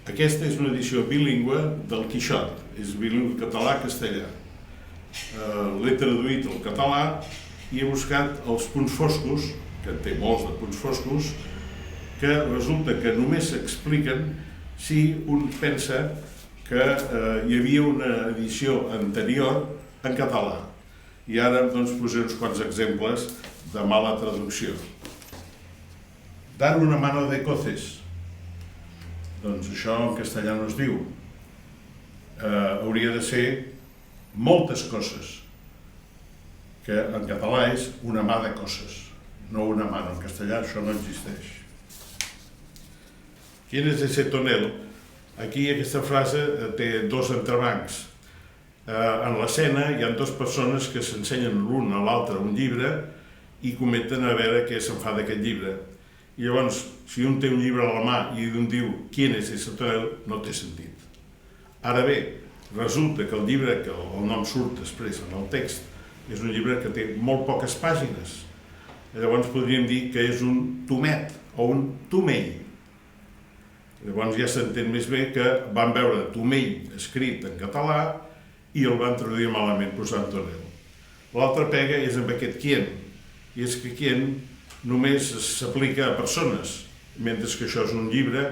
Aquesta és una edició bilingüe del Quixot, és bilingüe català-castellà. L'he traduït al català i he buscat els punts foscos, que té molts de punts foscos, que resulta que només s'expliquen si un pensa que hi havia una edició anterior en català. I ara doncs, posaré uns quants exemples de mala traducció. Dar una mano de coces. Doncs això en castellà no es diu. Hauria de ser moltes coses, que en català és una mà de coses, no una mano. En castellà això no existeix. ¿Quién es ese tonel? Aquí aquesta frase té dos entrebancs. En l'escena hi ha dues persones que s'ensenyen l'un a l'altre un llibre i comenten a veure què se'n fa d'aquest llibre. I llavors, si un té un llibre a la mà i un diu «Quién es ese tonel?», no té sentit. Ara bé, resulta que el llibre, que el nom surt després en el text, és un llibre que té molt poques pàgines. Llavors podríem dir que és un tomet o un tomell. Llavors ja s'entén més bé que van veure tomell escrit en català i el van traduir malament posant tonel. L'altra pega és amb aquest quién, i és que quién només s'aplica a persones, mentre que això és un llibre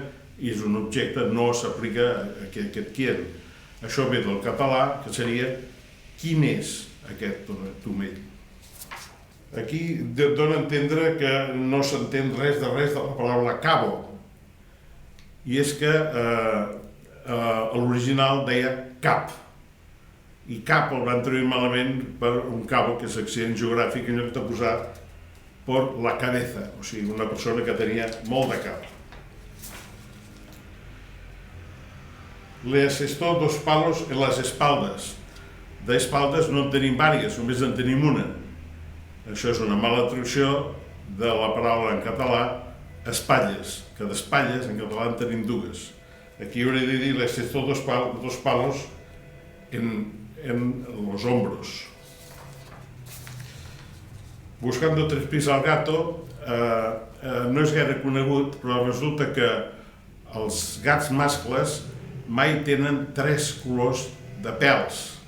i és un objecte, no s'aplica a aquest quién. Això ve del català, que seria quin és aquest tomell. Aquí dona a entendre que no s'entén res de la paraula cabo, i és que l'original deia cap, i cap el van traduir malament per un cabo, que és accident geogràfic, en lloc de posar por la cabeza, o sigui, una persona que tenia molt de cap. Le asestó dos palos en las espaldas. D'espaldes no en tenim vàries, només en tenim una. Això és una mala traducció de la paraula en català espatlles, que d'espatlles en català en tenim dues. Aquí hauria de dir le asestó dos palos en los hombros. Buscando tres pies al gato no és gaire conegut, però resulta que els gats mascles mai tenen 3 colors de pèls,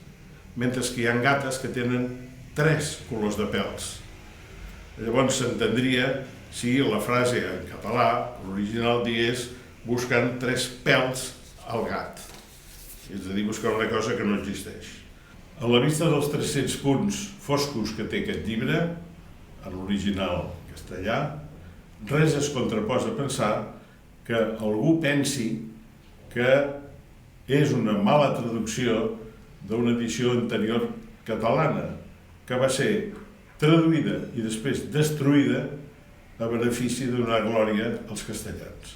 mentre que hi ha gates que tenen 3 colors de pèls. Llavors s'entendria si la frase en català, l'original, digués buscant 3 pèls al gat. És a dir, buscar una cosa que no existeix. A la vista dels 300 punts foscos que té aquest llibre, en l'original castellà, res es contraposa a pensar que algú pensi que és una mala traducció d'una edició anterior catalana, que va ser traduïda i després destruïda a benefici de donar glòria als castellans.